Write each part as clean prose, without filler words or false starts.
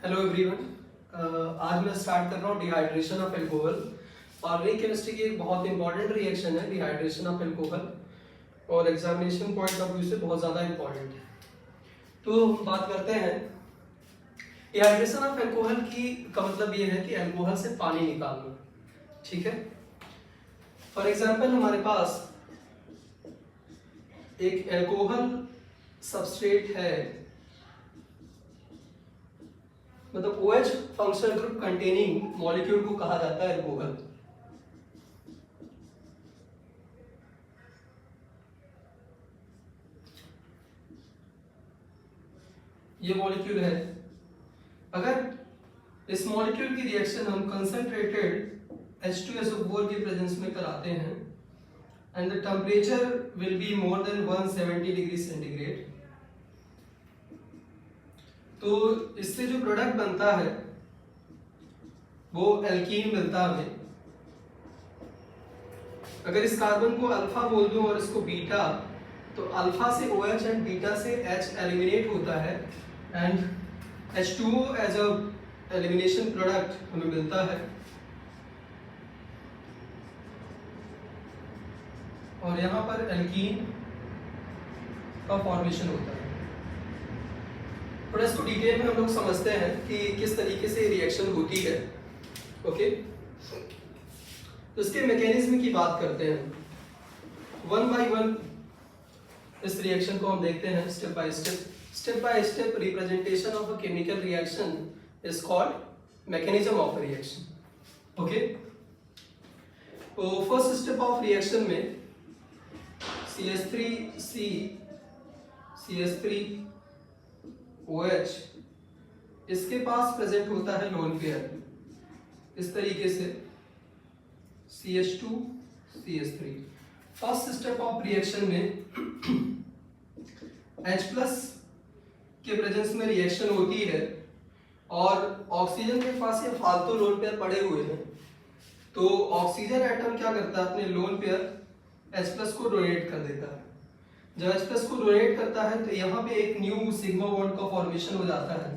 Hello everyone. आज मैं start कर रहा हूँ dehydration of alcohol. Organic chemistry की एक बहुत इंपॉर्टेंट रिएक्शन है डिहाइड्रेशन ऑफ एल्कोहल और एग्जामिनेशन पॉइंट ऑफ व्यू से बहुत ज़्यादा इंपॉर्टेंट है। तो हम बात करते हैं डिहाइड्रेशन ऑफ एल्कोहल की का मतलब ये है कि एल्कोहल से पानी निकालना। ठीक है, फॉर एग्जाम्पल हमारे पास एक एल्कोहल सबस्ट्रेट है, मतलब OH functional group containing molecule को कहा जाता है एल्कोहल। ये मॉलिक्यूल है। अगर इस मॉलिक्यूल की रिएक्शन हम कंसंट्रेटेड H2SO4 के प्रेजेंस में कराते हैं and the temperature will be more than 170 degree centigrade, तो इससे जो प्रोडक्ट बनता है वो एल्कीन मिलता है हमें। अगर इस कार्बन को अल्फा बोल दूं और इसको बीटा, तो अल्फा से OH एंड बीटा से H एलिमिनेट होता है and H2O as a elimination product हमें मिलता है। और यहाँ पर एल्कीन का फॉर्मेशन होता है। थोड़ा इसको डिटेल में हम लोग समझते हैं कि किस तरीके से रिएक्शन होती है। ओके, तो इसके मैकेनिज्म की बात करते हैं। वन बाय वन इस रिएक्शन को हम देखते हैं step by step. Step by step representation of a chemical reaction is called mechanism of reaction. Okay, तो फर्स्ट स्टेप ऑफ रिएक्शन में CH3C CH3OH इसके पास प्रेजेंट होता है लोन पेयर इस तरीके से CH2 CH3। First step of reaction में H+ के प्रेजेंस में रिएक्शन होती है और ऑक्सीजन के पास ये फालतू लोन पेयर पड़े हुए हैं, तो ऑक्सीजन एटम क्या करता है, अपने लोन पेयर H+ को डोनेट कर देता है। जब H+ को डोनेट करता है तो यहाँ पे एक न्यू सिग्मा बॉन्ड का फॉर्मेशन हो जाता है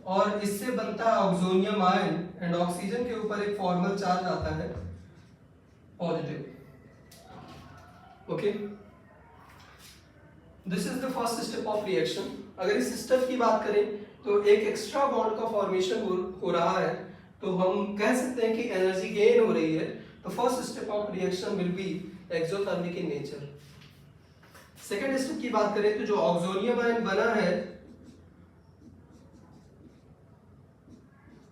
और इससे बनता है ऑक्सोनियम आयन एंड ऑक्सीजन के ऊपर एक फॉर्मल चार्ज आता है positive. Okay, this is the first step of reaction. अगर इस स्टेप की बात करें तो एक एक्स्ट्रा बॉन्ड का फॉर्मेशन हो रहा है, तो हम कह सकते हैं कि एनर्जी गेन हो रही है। तो first step of reaction will be exothermic in nature. Second step की बात करें तो जो ऑक्सोनियम आयन बना है,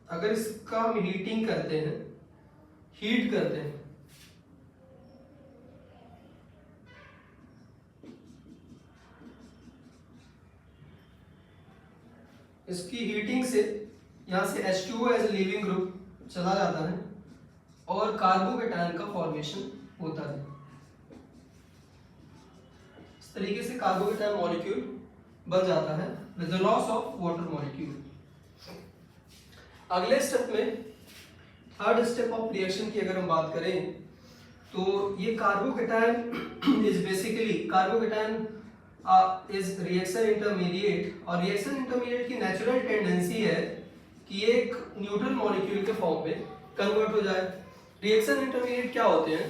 अगर इसका हम हीटिंग करते हैं, हीट करते हैं, इसकी हीटिंग से यहां से H2O as a leaving group चला जाता है और कार्बोकेटायन का फॉर्मेशन होता है। इस तरीके से कार्बोकेटायन मॉलिक्यूल बन जाता है with the loss of water molecule. अगले स्टेप में थर्ड स्टेप ऑफ रिएक्शन की अगर हम बात करें तो ये carbocation is basically carbocation is reaction intermediate, और रिएक्शन इंटरमीडिएट की नेचुरल टेंडेंसी है कि एक न्यूट्रल मॉलिक्यूल के फॉर्म में कन्वर्ट हो जाए। रिएक्शन इंटरमीडिएट क्या होते हैं?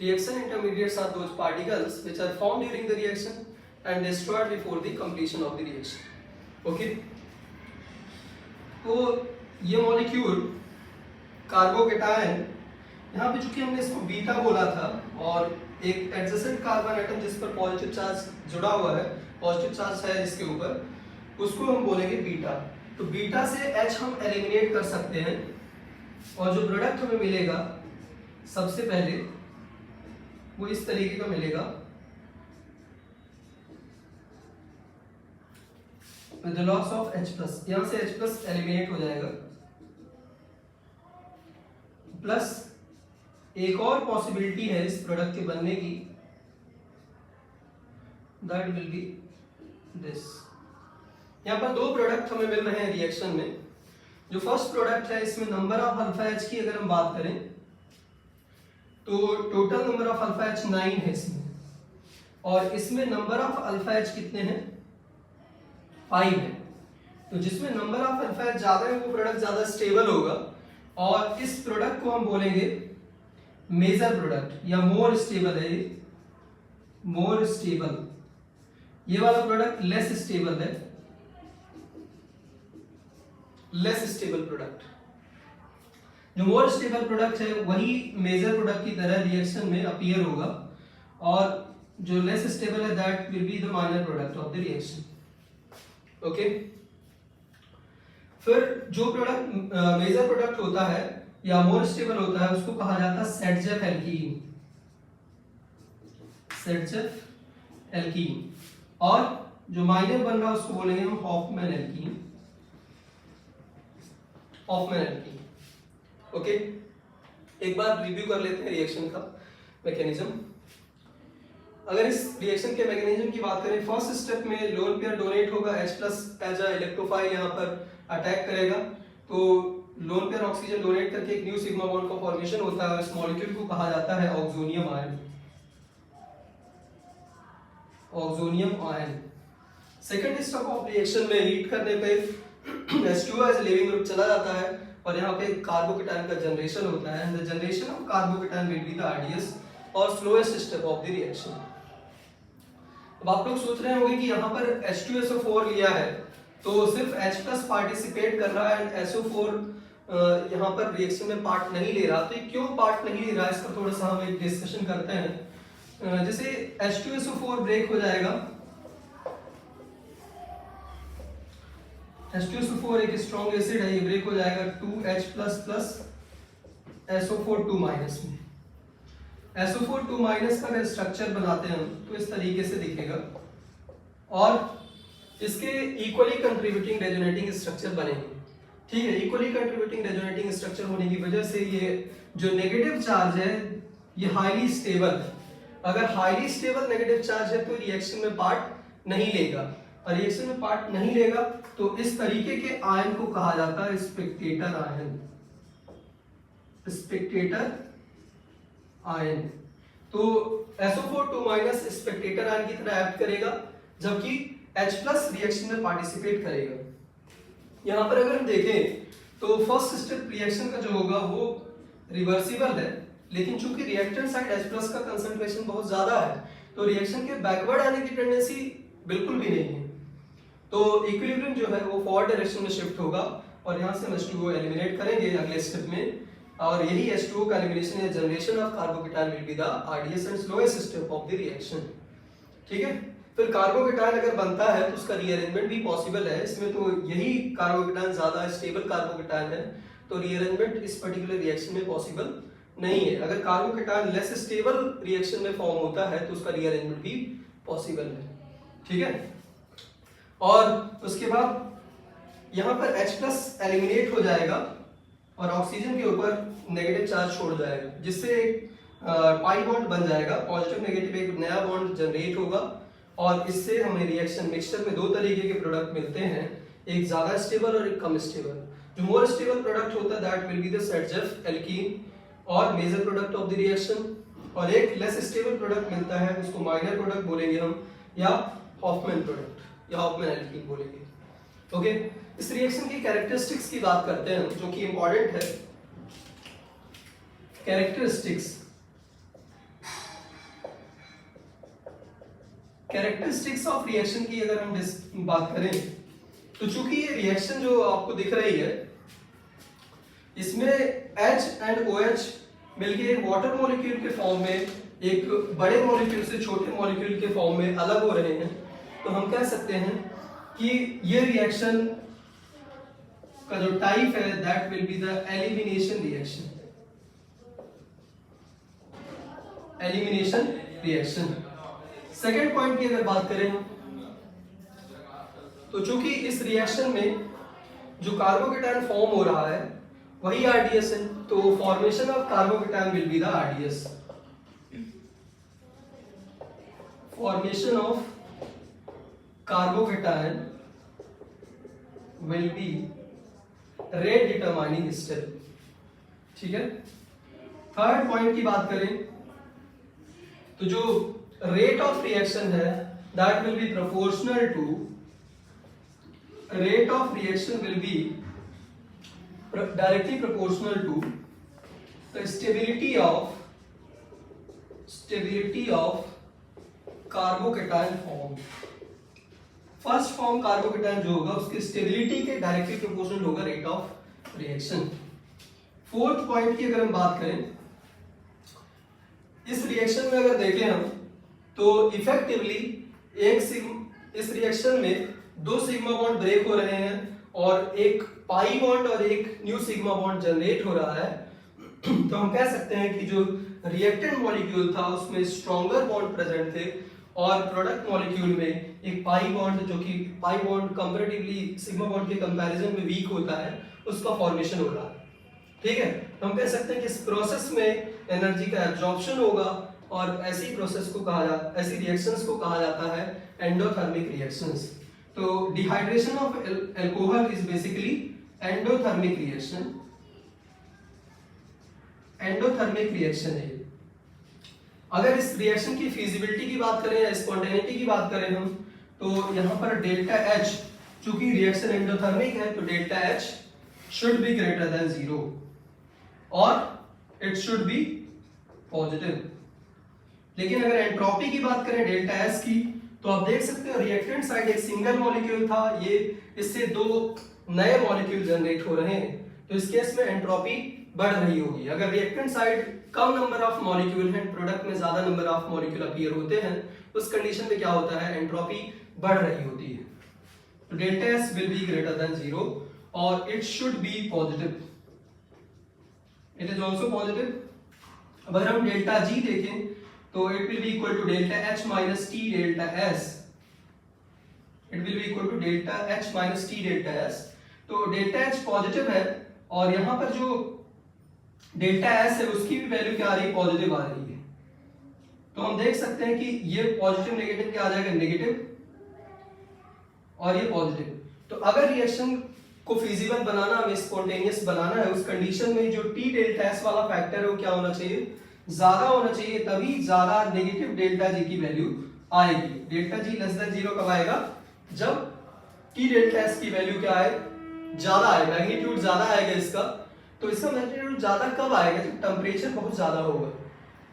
Reaction intermediates are those particles which are formed during the reaction and destroyed before the completion of the reaction. Okay, तो ये मॉलिक्यूल कार्बोकेटायन, यहाँ पे चूंकि हमने इसको बीटा बोला था और एक एडजेसेंट कार्बन एटम जिस पर पॉजिटिव चार्ज जुड़ा हुआ है, पॉजिटिव चार्ज है इसके ऊपर, उसको हम बोलेंगे बीटा। तो बीटा से H हम एलिमिनेट कर सकते हैं और जो प्रोडक्ट हमें मिलेगा सबसे पहले वो इस तरीके का मिलेगा with the loss of H+। यहां से H+ एलिमिनेट हो जाएगा, प्लस एक और पॉसिबिलिटी है इस प्रोडक्ट के बनने की, दैट विल बी दिस। यहाँ पर दो प्रोडक्ट हमें मिल रहे हैं रिएक्शन में। जो फर्स्ट प्रोडक्ट है इसमें नंबर ऑफ अल्फा H की अगर हम बात करें तो total number of alpha H 9 है इसमें, और इसमें नंबर ऑफ अल्फा H कितने हैं 5 है, तो जिसमें नंबर ऑफ अल्फा ज्यादा है वो प्रोडक्ट ज्यादा स्टेबल होगा, और इस प्रोडक्ट को हम बोलेंगे मेजर प्रोडक्ट या मोर स्टेबल है, मोर स्टेबल। ये वाला प्रोडक्ट लेस स्टेबल है, लेस स्टेबल प्रोडक्ट। जो मोर स्टेबल प्रोडक्ट है वही मेजर प्रोडक्ट की तरह रिएक्शन में अपीयर होगा, और जो लेस स्टेबल है that will be the minor product of the reaction. Okay, फिर जो प्रोडक्ट मेजर प्रोडक्ट होता है या मोर स्टेबल होता है उसको कहा जाता है सेडजेफ एल्कीन, सेडजेफ एल्कीन। और जो माइनर बन रहा है उसको बोलेंगे हम Hofmann alkene, Hofmann alkene. Okay, एक बार रिव्यू कर लेते हैं रिएक्शन का मैकेनिज्म। अगर इस रिएक्शन के मैकेनिज्म की बात करें, फर्स्ट स्टेप में लोन पेयर डोनेट होगा, H+ एज अ इलेक्ट्रोफाइल यहाँ पर अटैक करेगा, तो लोन पेयर ऑक्सीजन डोनेट करके एक न्यू सिग्मा बॉन्ड का फॉर्मेशन होता है। इस मॉलिक्यूल को कहा जाता है oxonium ion, oxonium ion. Second step of reaction में हीट करने पे H2O एज लिविंग ग्रुप चला जाता है, और यहाँ पे कार्बोकेटायन का जनरेशन होता है, and the generation of carbocation will be the RDS और slowest step of the reaction. अब आप लोग सोच रहे होंगे कि यहाँ पर H2SO4 लिया है तो सिर्फ H+ पार्टिसिपेट कर रहा है, SO4 यहाँ पर रिएक्शन में पार्ट नहीं ले रहा, तो क्यों पार्ट नहीं ले रहा है इसका थोड़ा सा हम एक डिस्कशन करते हैं। जैसे H2SO4 ब्रेक हो जाएगा, H2SO4 एक स्ट्रॉन्ग एसिड है, ये ब्रेक हो जाएगा 2H++ SO4 2- में। SO4 2- का अगर स्ट्रक्चर बनाते हैं हम तो इस तरीके से दिखेगा, और इसके इक्वली कंट्रीब्यूटिंग रेजोनेटिंग स्ट्रक्चर बनेंगे। ठीक है, इक्वली कंट्रीब्यूटिंग रेजोनेटिंग स्ट्रक्चर होने की वजह से ये जो नेगेटिव चार्ज है ये हाईली स्टेबल है। अगर हाईली स्टेबल नेगेटिव चार्ज है तो रिएक्शन में पार्ट नहीं लेगा, और रिएक्शन में पार्ट नहीं लेगा तो इस तरीके के आयन को कहा जाता है स्पेक्टेटर आयन, स्पेक्टेटर आयन। तो SO4 2- स्पेक्टेटर आयन की तरह एक्ट करेगा, जबकि H+ रिएक्शन में पार्टिसिपेट करेगा। यहाँ पर अगर हम देखें तो फर्स्ट स्टेप रिएक्शन का जो होगा वो रिवर्सिबल है, लेकिन चूंकि रिएक्टेंट साइड H+ का कंसंट्रेशन बहुत ज्यादा है तो रिएक्शन के बैकवर्ड आने की टेंडेंसी बिल्कुल भी नहीं है, तो इक्विलिब्रियम जो है वो फॉरवर्ड डायरेक्शन में शिफ्ट होगा, और यहाँ से हम H2O एलिमिनेट करेंगे अगले स्टेप में, और यही H2O का एलिमिनेशन या generation of carbocation will be the RDS and slowest step of the reaction. ठीक है, फिर कार्बोकेटायन अगर बनता है तो उसका रीअरेंजमेंट भी पॉसिबल है। इसमें तो यही कार्बोकेटायन ज्यादा स्टेबल कार्बोकेटायन है, तो रीअरेंजमेंट इस पर्टिकुलर रिएक्शन में पॉसिबल नहीं है। अगर कार्बोकेटायन लेस स्टेबल रिएक्शन में फॉर्म होता है तो उसका रीअरेंजमेंट भी पॉसिबल है। ठीक है, और उसके बाद यहाँ पर H+ एलिमिनेट हो जाएगा और ऑक्सीजन के ऊपर नेगेटिव चार्ज छोड़ जाएगा, जिससे एक पाई बॉन्ड बन जाएगा, पॉजिटिव नेगेटिव एक नया बॉन्ड जनरेट होगा, और इससे हमें रिएक्शन मिक्सचर में दो तरीके के प्रोडक्ट मिलते हैं, एक ज्यादा स्टेबल और एक कम स्टेबल। जो मोर स्टेबल प्रोडक्ट होता है that will be the Saytzeff alkene और major product of the reaction, और एक लेस स्टेबल प्रोडक्ट मिलता है उसको माइनर प्रोडक्ट बोलेंगे हम, या हॉफमैन प्रोडक्ट या हॉफमैन एल्कीन बोलेंगे। ओके, इस रिएक्शन की कैरेक्टरिस्टिक्स की बात करते हैं जो कि इंपॉर्टेंट है। कैरेक्टरिस्टिक्स ऑफ रिएक्शन की अगर हम बात करें तो चूंकि ये रिएक्शन जो आपको दिख रही है इसमें H एंड OH मिलके एक वाटर मॉलिक्यूल के फॉर्म में एक बड़े मॉलिक्यूल से छोटे मॉलिक्यूल के फॉर्म में अलग हो रहे हैं, तो हम कह सकते हैं कि ये रिएक्शन का जो टाइप है that will be the elimination reaction, elimination reaction. Second point की अगर बात करें तो चूंकि इस रिएक्शन में जो कार्बोकेटायन फॉर्म हो रहा है वही RDS है, तो formation of carbocation will be the RDS, formation of carbocation will be rate determining step. ठीक है, थर्ड पॉइंट की बात करें तो जो रेट ऑफ रिएक्शन है that will be proportional to rate of reaction will be directly proportional to the stability of carbocation form. First form carbocation जो होगा उसकी स्टेबिलिटी के डायरेक्टली प्रोपोर्शनल होगा rate of reaction. Fourth point की अगर हम बात करें, इस रिएक्शन में अगर देखें हम तो इफेक्टिवली इस रिएक्शन में दो सिग्मा बॉन्ड ब्रेक हो रहे हैं और एक पाई बॉन्ड और एक न्यू सिग्मा बॉन्ड जनरेट हो रहा है। तो हम कह सकते हैं कि जो रिएक्टेंट मॉलिक्यूल था उसमें स्ट्रॉन्गर बॉन्ड प्रेजेंट थे और प्रोडक्ट मॉलिक्यूल में एक पाई बॉन्ड, जो कि pi bond comparatively sigma bond के कंपैरिजन में वीक होता है, उसका फॉर्मेशन हो रहा है। ठीक है, तो हम कह सकते हैं कि इस प्रोसेस में एनर्जी का एब्जॉर्प्शन होगा और ऐसी प्रोसेस को ऐसी रिएक्शंस को कहा जाता है एंडोथर्मिक रिएक्शंस। तो dehydration of alcohol is basically endothermic reaction. Endothermic reaction है। अगर इस रिएक्शन की फिजिबिलिटी की बात करें या स्पॉन्टेनिटी की बात करें हम, तो यहाँ पर डेल्टा H, चूंकि रिएक्शन एंडोथर्मिक है तो delta H should be greater than 0 और इट शुड बी पॉजिटिव। लेकिन अगर एंट्रोपी की बात करें डेल्टा S की, तो आप देख सकते हो रिएक्टेंट साइड एक सिंगल मॉलिक्यूल था, ये इससे दो नए मॉलिक्यूल जनरेट हो रहे हैं, तो इस केस में एंट्रोपी बढ़ रही होगी। अगर reactant side come number of molecule हैं, प्रोडक्ट में ज्यादा नंबर ऑफ मॉलिक्यूल अपीयर होते हैं, उस कंडीशन में क्या होता है, एंट्रोपी बढ़ रही होती है। तो delta S will be greater than 0 और it should be positive. It is also positive. अगर हम डेल्टा G देखें तो it will be equal to delta H minus T delta S। It will be equal to delta H minus T delta S। तो delta H positive है और यहाँ पर जो डेल्टा S है उसकी भी वैल्यू क्या आ रही है, पॉजिटिव आ रही है। तो हम देख सकते हैं कि ये पॉजिटिव नेगेटिव क्या आ जाएगा, नेगेटिव, और ये पॉजिटिव। तो अगर रिएक्शन को फिजिबल बनाना, हमें स्पॉन्टेनियस बनाना है, उस कंडीशन में जो T डेल्टा S वाला फैक्टर है वो क्या होना चाहिए, ज्यादा होना चाहिए, तभी ज्यादा नेगेटिव डेल्टा G की वैल्यू आएगी। डेल्टा G लेस देन 0 कब आएगा, जब T डेल्टा S की वैल्यू क्या है, ज्यादा है, मैग्नीट्यूड ज्यादा आएगा इसका। तो इसका मैग्नीट्यूड ज्यादा कब आएगा, जब टेम्परेचर बहुत ज्यादा होगा।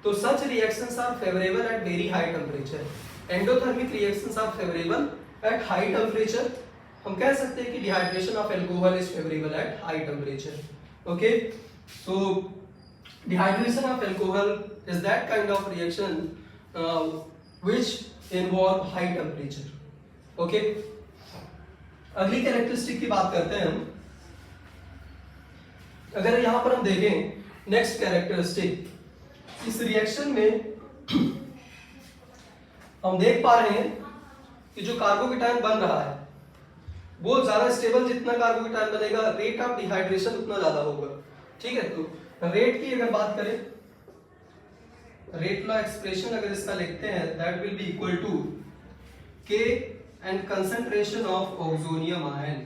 तो such reactions are favourable at very high temperature. Endothermic reactions are favourable at high temperature. हम कह सकते हैं कि dehydration of alcohol is favourable at high temperature. Okay, so dehydration of alcohol is that kind of reaction which involve high temperature. Okay, अगली characteristic की बात करते हैं हम। अगर यहां पर हम देखें नेक्स्ट कैरेक्टरिस्टिक, इस रिएक्शन में हम देख पा रहे हैं कि जो कार्बोकेटायन बन रहा है वो ज्यादा स्टेबल, जितना कार्बोकेटायन बनेगा रेट ऑफ डिहाइड्रेशन उतना ज्यादा होगा। ठीक है, तो रेट की अगर बात करें, रेट लॉ एक्सप्रेशन अगर इसका लिखते हैं, that will be equal to K and concentration of oxonium ion,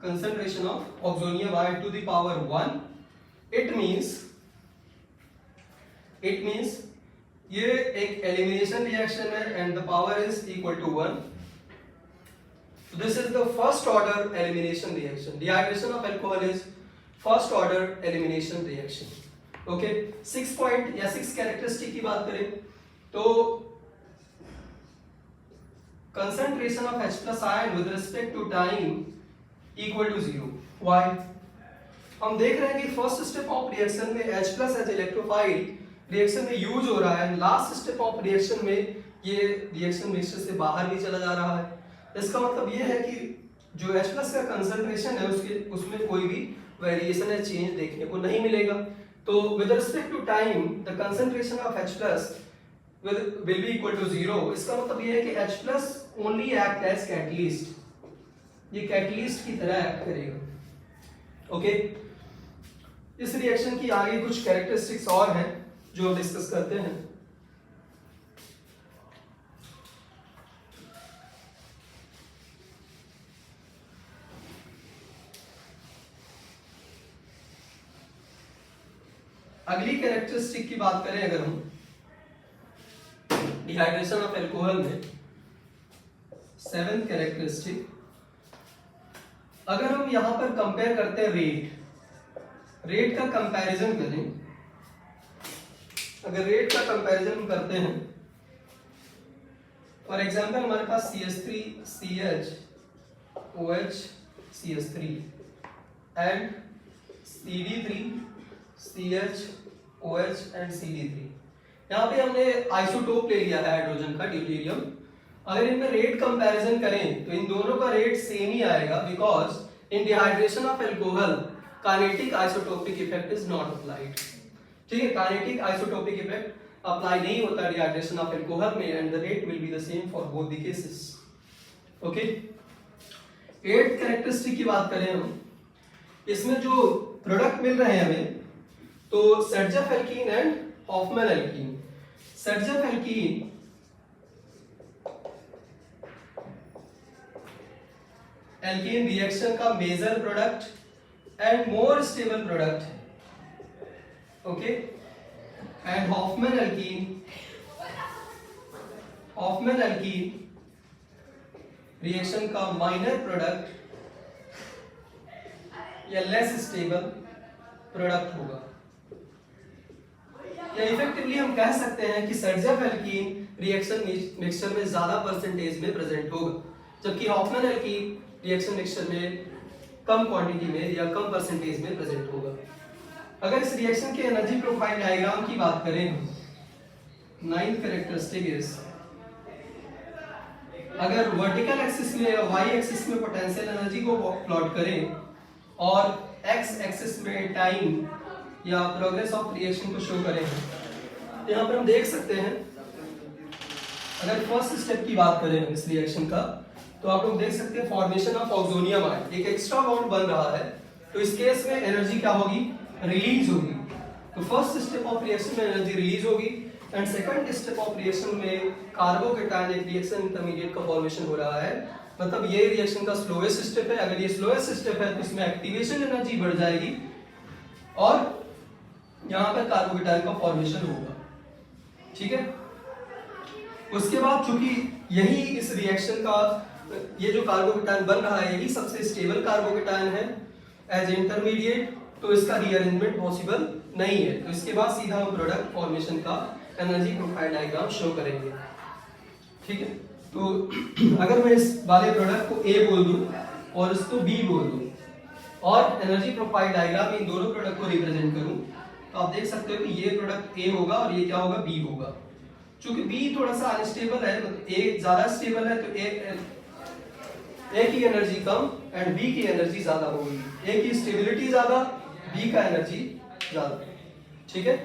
concentration of oxonium ion to the power 1. It means ये एक एलिमिनेशन रिएक्शन है and the power is equal to 1. So this is the first order elimination reaction. Dehydration of alcohol is first order elimination reaction. Okay, 6 point या 6 characteristic की बात करें तो concentration of H plus ion with respect to time equal to 0. Why? हम देख रहे हैं कि फर्स्ट स्टेप ऑफ रिएक्शन में H plus as electrophile reaction में यूज हो रहा है, लास्ट स्टेप ऑफ रिएक्शन में ये रिएक्शन मिक्सचर से बाहर भी चला जा रहा है। इसका मतलब ये है कि जो H plus का कंसंट्रेशन है उसमें कोई भी वेरिएशन या चेंज देखने को नहीं मिलेगा। तो with respect to time the concentration of H plus will be equal to 0। इसका मतलब ये है कि H plus only act as catalyst, ये कैटलिस्ट की तरह एक्ट करेगा। ओके, इस रिएक्शन की आगे कुछ कैरेक्टरिस्टिक्स और हैं जो हम डिस्कस करते हैं। अगली कैरेक्टरिस्टिक की बात करें अगर हम डिहाइड्रेशन ऑफ अल्कोहल में, 7th कैरेक्टरिस्टिक, अगर हम यहाँ पर कंपेयर करते हैं रेट का कंपैरिजन करें, अगर रेट का कंपैरिजन हम करते हैं, फॉर एग्जांपल हमारे पास CH3CHOH CH3 and CD3CHOH and CD3। यहाँ पे हमने आइसोटोप ले लिया है हाइड्रोजन का, ड्यूटेरियम। अगर इनमें रेट कंपैरिजन करें तो इन दोनों का रेट सेम ही आएगा, because in dehydration of alcohol kinetic isotopic effect is not applied. ठीक है, काइनेटिक आइसोटोपिक इफेक्ट अप्लाई नहीं होता डिहाइड्रेशन ऑफ एल्कोहल में, and the rate will be the same for both the cases. Okay, at characteristic की बात करें हम, इसमें जो प्रोडक्ट मिल रहे हैं हमें, तो Saytzeff alkene and Hofmann alkene. Saytzeff alkene alkene reaction का major product and more stable product है। Okay, and Hofmann alkene reaction का माइनर प्रोडक्ट या लेस स्टेबल प्रोडक्ट होगा। या इफेक्टिवली हम कह सकते हैं कि सर्जफ एल्कीन रिएक्शन मिक्सचर में ज्यादा परसेंटेज में प्रेजेंट होगा, जबकि हॉफमैन एल्कीन रिएक्शन मिक्सचर में कम क्वांटिटी में या कम परसेंटेज में प्रेजेंट होगा। अगर इस रिएक्शन के एनर्जी प्रोफाइल डायग्राम की बात करें, नाइन्थ कैरेक्टरिस्टिक इज, अगर वर्टिकल एक्सिस में या वाई एक्सिस में पोटेंशियल एनर्जी को प्लॉट करें और एक्स एक्सिस में टाइम या प्रोग्रेस ऑफ रिएक्शन को शो करें, तो यहाँ पर हम देख सकते हैं, अगर फर्स्ट स्टेप की बात करें इस रिएक्शन का, तो आप लोग देख सकते हैं फॉर्मेशन ऑफ ऑक्सोनियम आयन, एक एक्स्ट्रा बॉन्ड बन रहा है, तो इस केस में एनर्जी क्या होगी, रिलीज होगी। तो फर्स्ट स्टेप ऑफ रिएक्शन में एनर्जी रिलीज होगी, and second step of reaction में कार्बोकेटायन एक रिएक्शन इंटरमीडिएट का फॉर्मेशन हो रहा है। मतलब ये रिएक्शन का स्लोएस्ट स्टेप है। अगर ये स्लोएस्ट स्टेप है तो इसमें एक्टिवेशन एनर्जी बढ़ जाएगी और यहाँ पर कार्बोकेटायन का फॉर्मेशन होगा। ठीक है, उसके बाद चूंकि यही इस रिएक्शन का ये जो कार्बोकेटायन बन रहा है यही सबसे स्टेबल कार्बोकेटायन है एज इंटरमीडिएट, तो इसका रीअरेंजमेंट पॉसिबल नहीं है। तो इसके बाद सीधा हम प्रोडक्ट फॉर्मेशन का एनर्जी प्रोफाइल डायग्राम शो करेंगे। ठीक है, तो अगर मैं इस वाले प्रोडक्ट को ए बोल दूं और इसको बी बोल दूं और एनर्जी प्रोफाइल डायग्राम इन दोनों प्रोडक्ट को रिप्रेजेंट करूं, तो आप देख सकते हो कि ये प्रोडक्ट ए होगा और ये क्या होगा, बी होगा। चूंकि बी थोड़ा सा अनस्टेबल है, मतलब ए ज्यादा स्टेबल है, तो ए की एनर्जी कम एंड बी की एनर्जी ज्यादा होगी। ए की स्टेबिलिटी ज्यादा, बी का एनर्जी ज्यादा। ठीक है,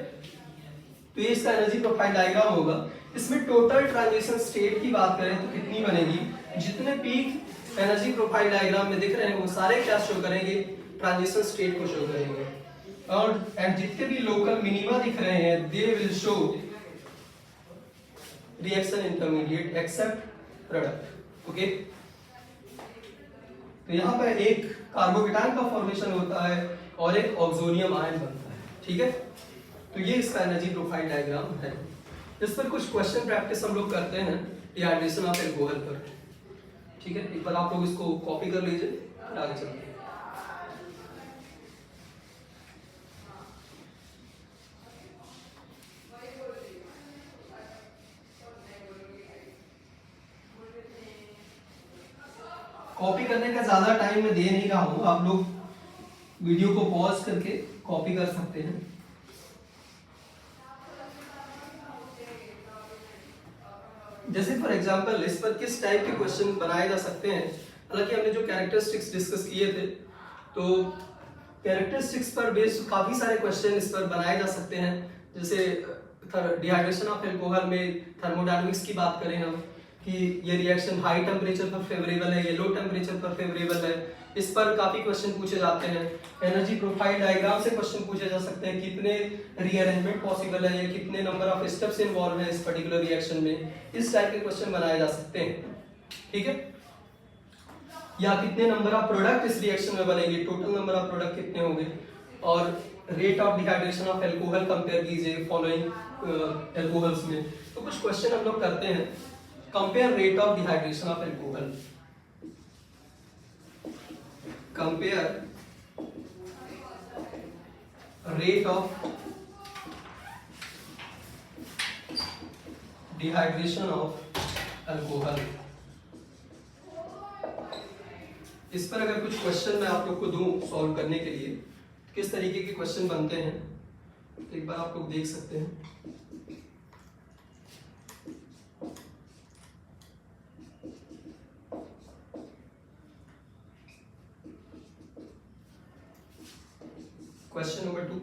तो ये इसका एनर्जी प्रोफाइल डायग्राम होगा। इसमें टोटल ट्रांजिशन स्टेट की बात करें तो कितनी बनेगी, जितने पीक एनर्जी प्रोफाइल डायग्राम में दिख रहे हैं वो सारे क्या शो करेंगे, ट्रांजिशन स्टेट को शो करेंगे। और एंड जितने भी लोकल मिनिमा दिख रहे हैं they will show reaction intermediate except product. Okay, तो यहाँ पर एक कार्बोकेटायन का फॉर्मेशन होता है और एक ऑक्सोनियम आयन बनता है। ठीक है, तो ये इसका एनर्जी प्रोफाइल डायग्राम है। इस पर कुछ क्वेश्चन प्रैक्टिस हम लोग करते हैं डिहाइड्रेशन ऑफ एल्कोहल पर। ठीक है, एक बार आप लोग इसको कॉपी कर लीजिए, आगे चलते हैं। कॉपी करने का ज्यादा टाइम मैं दे नहीं रहा हूं, आप लोग वीडियो को पॉज करके कॉपी कर सकते हैं। जैसे फॉर एग्जांपल इस पर किस टाइप के क्वेश्चन बनाए जा सकते हैं, हालांकि हमने जो कैरेक्टरिस्टिक्स डिस्कस किए थे, तो कैरेक्टरिस्टिक्स पर बेस्ड काफी सारे क्वेश्चन इस पर बनाए जा सकते हैं। जैसे डिहाइड्रेशन ऑफ एल्कोहल में थर्मोडायनामिक्स की बात करें हम, कि ये रिएक्शन हाई टेम्परेचर पर फेवरेबल है, ये लो टेम्परेचर पर फेवरेबल है, इस पर काफी क्वेश्चन पूछे जाते हैं। एनर्जी प्रोफाइल डायग्राम से क्वेश्चन पूछे जा सकते हैं, कितने रीअरेंजमेंट पॉसिबल है या कितने नंबर ऑफ स्टेप्स इन्वॉल्व है इस पर्टिकुलर रिएक्शन में, इस टाइप के क्वेश्चन बनाए जा सकते हैं। ठीक है, या कितने नंबर ऑफ प्रोडक्ट इस रिएक्शन में बनेंगे, टोटल नंबर ऑफ प्रोडक्ट कितने होंगे, और rate of dehydration of alcohol compare कीजिए फॉलोइंग एल्कोहल्स में। तो कुछ क्वेश्चन हम लोग करते हैं, compare rate of dehydration of alcohol. Compare rate of dehydration of alcohol. इस पर अगर कुछ क्वेश्चन मैं आप लोग को दूं सॉल्व करने के लिए, किस तरीके के क्वेश्चन बनते हैं तो एक बार आप लोग देख सकते हैं। क्वेश्चन नंबर 2,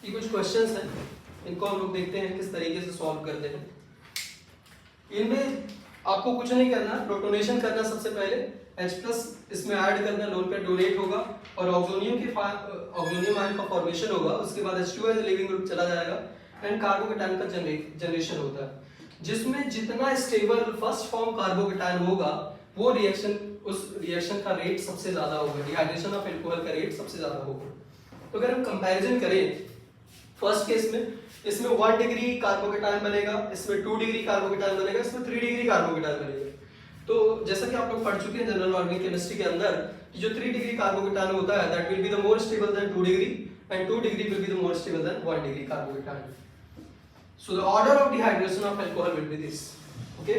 ये कुछ क्वेश्चंस हैं, इनको हम लोग देखते हैं किस तरीके से सॉल्व करते हैं। इनमें आपको कुछ नहीं करना, प्रोटोनेशन करना सबसे पहले, H+ इसमें ऐड करना, लोन पे डोनेट होगा और ऑक्सोनियम आयन का फॉर्मेशन होगा। उसके बाद H2 एज लिविंग ग्रुप चला जाएगा एंड कार्बोकेटायन का जनरेशन होता है, जिसमें जितना स्टेबल फर्स्ट फॉर्म कार्बोकेटायन होगा वो रिएक्शन, उस रिएक्शन का रेट सबसे ज्यादा होगा, डिहाइड्रेशन ऑफ अल्कोहल का रेट सबसे ज्यादा होगा। तो अगर हम कंपैरिजन करें फर्स्ट केस में, इसमें 1 डिग्री कार्बोकेटायन बनेगा, इसमें 2 डिग्री कार्बोकेटायन बनेगा, इसमें 3 डिग्री कार्बोकेटायन बनेगा। तो जैसा कि आप लोग पढ़ चुके हैं जनरल ऑर्गेनिक केमिस्ट्री के अंदर कि जो 3 डिग्री कार्बोकेटायन होता है that will be the more stable then 2 degree and 2 degree will be the more stable then 1 degree carbocation. So the order of dehydration of alcohol will be this. Okay,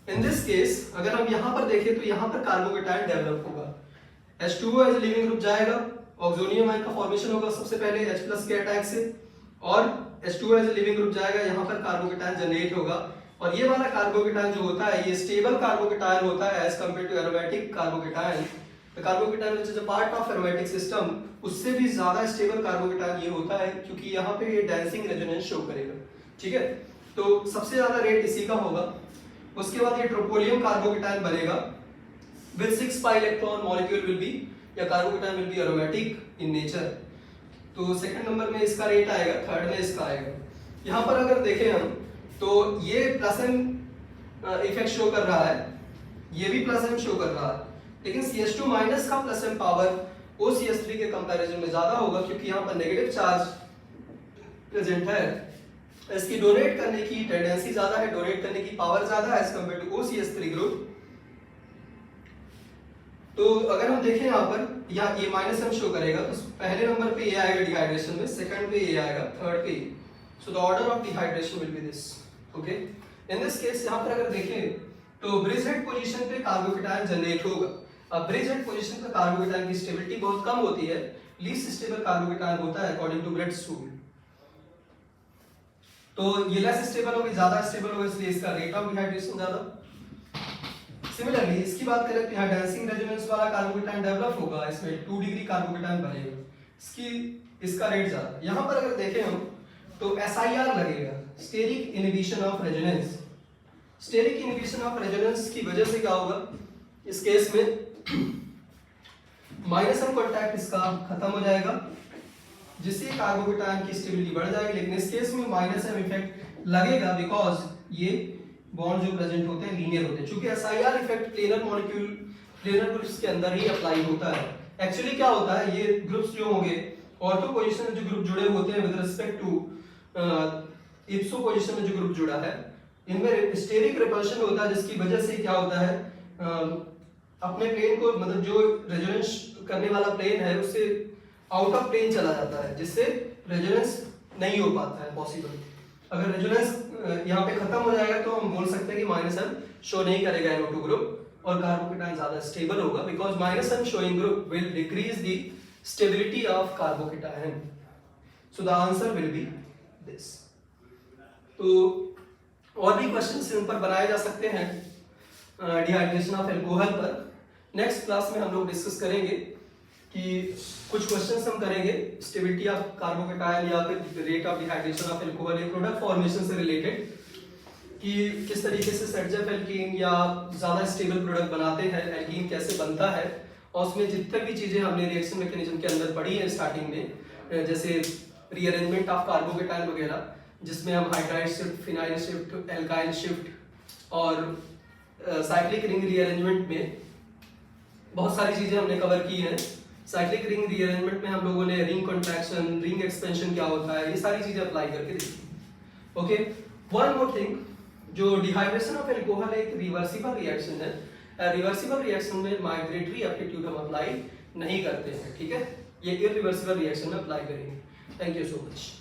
in this case अगर हम यहाँ पर देखें तो यहाँ पर carbocation develop होगा, H2O as leaving group जाएगा, ऑक्सोनियम आयन का फॉर्मेशन होगा सबसे पहले H+ के अटैक से, और H2O एज लिविंग ग्रुप जाएगा, यहाँ पर कार्बोकेटायन जनरेट होगा। और ये वाला कार्बोकेटायन जो होता है ये स्टेबल कार्बोकेटायन होता है as compare to aromatic carbocation. The carbocation which is a part of aromatic system, उससे भी ज्यादा स्टेबल कार्बोकेटायन ये होता है क्योंकि यहाँ पे ये डांसिंग रेजोनेंस शो करेगा। ठीक है, तो सबसे ज्यादा रेट इसी का होगा। उसके बाद ये ट्रोपोलियम कार्बोकेटायन बनेगा with 6 pi electron molecule will be, या carbocation will be aromatic in nature। तो सेकंड नंबर में इसका रेट आएगा, थर्ड में इसका आएगा। यहाँ पर अगर देखें हम तो ये +m इफेक्ट शो कर रहा है, ये भी +m शो कर रहा है, लेकिन CH2 माइनस का +m पावर OCH3 के कंपैरिजन में ज्यादा होगा क्योंकि यहाँ पर नेगेटिव चार्ज प्रेजेंट है। इसकी डोनेट करने की टेंडेंसी ज्यादा है, डोनेट करने की पावर ज्यादा है as compare to OCH3 group. तो अगर हम देखें यहाँ पर या ये -m शो करेगा तो पहले नंबर पे ये आएगा डिहाइड्रेशन में, सेकंड पे ये आएगा, थर्ड पे। So the order of dehydration will be this. Okay, in this case यहाँ पर अगर देखें तो ब्रिज हेड पोजीशन पे कार्बोकेटायन जनरेट होगा। अब ब्रिज हेड पोजीशन पे कार्बोकेटायन की स्टेबिलिटी बहुत कम होती है, लीस्ट स्टेबल कार्बोकेटायन होता है अकॉर्डिंग टू ब्रेड्स रूल। तो ये लेस स्टेबल होगी, ज्यादा स्टेबल होगा, इसलिए इसका रेट ऑफ डिहाइड्रेशन ज्यादा। सिमिलरली इसकी बात करें तो यहाँ डांसिंग रेजोनेंस वाला कार्बोकेटायन डेवलप होगा, इसमें 2 डिग्री कार्बोकेटायन बनेगा, इसका रेट ज्यादा। यहाँ पर अगर देखें हम तो SIR लगेगा, steric inhibition of resonance. Steric inhibition of resonance की वजह से क्या होगा इस केस में -m कांटेक्ट इसका खत्म हो जाएगा, जिससे कार्बोकेटायन की स्टेबिलिटी बढ़ जाएगी। लेकिन इस केस में -m इफेक्ट लगेगा बिकॉज ये बॉन्ड जो प्रेजेंट होते हैं लीनियर होते हैं। चूंकि SIR effect planar molecule planar groups के अंदर ही अप्लाई होता है। एक्चुअली क्या होता है, ये ग्रुप्स जो होंगे ऑर्थो पोजीशन में जो ग्रुप जुड़े होते हैं with respect to ipso position में जो ग्रुप जुड़ा है, इनमें स्टेरिक रिपल्शन होता है, जिसकी वजह से क्या होता है अपने प्लेन को मतलब जो रेजोनेंस करने वाला प्लेन है उससे आउट ऑफ प्लेन चला जाता है, जिससे रेजोनेंस नहीं हो पाता है पॉसिबल। अगर रेजोनेंस यहाँ पे खत्म हो जाएगा तो हम बोल सकते हैं कि माइनस एम शो नहीं करेगा NO2 ग्रुप और कार्बोकेटायन ज्यादा स्टेबल होगा, because minus am showing group will decrease the stability of carbocation. So the answer will be this. तो और भी क्वेश्चंस इन पर बनाए जा सकते हैं डिहाइड्रेशन ऑफ अल्कोहल पर। नेक्स्ट क्लास में हम लोग डिस्कस करेंगे कि कुछ क्वेश्चंस हम करेंगे स्टेबिलिटी ऑफ कार्बोकेटायन या फिर rate of dehydration of alcohol, एक प्रोडक्ट फॉर्मेशन से रिलेटेड, कि किस तरीके से सेटजेफ एल्कीन या ज्यादा स्टेबल प्रोडक्ट बनाते हैं, एल्कीन कैसे बनता है, और उसमें जितने भी चीजें हमने रिएक्शन मैकेनिज्म के अंदर पढ़ी है स्टार्टिंग में, जैसे रीअरेंजमेंट ऑफ कार्बोकेटायन वगैरह, जिसमें हम hydride shift, phenyl shift, alkyl shift और साइक्लिक रिंग रीअरेंजमेंट में बहुत सारी चीजें हमने कवर की हैं। साइक्लिक रिंग रीअरेंजमेंट में हम लोगों ने रिंग कॉन्ट्रैक्शन, रिंग एक्सपेंशन क्या होता है, ये सारी चीजें अप्लाई करके देखी। ओके, वन मोर थिंग, जो डिहाइड्रेशन ऑफ अल्कोहल एक रिवर्सिबल रिएक्शन है। रिवर्सिबल रिएक्शन में माइग्रेटरी एप्टीट्यूड हम अप्लाई नहीं करते हैं, ठीक है, ये इरिवर्सिबल रिएक्शन में अप्लाई करेंगे। Thank you so much.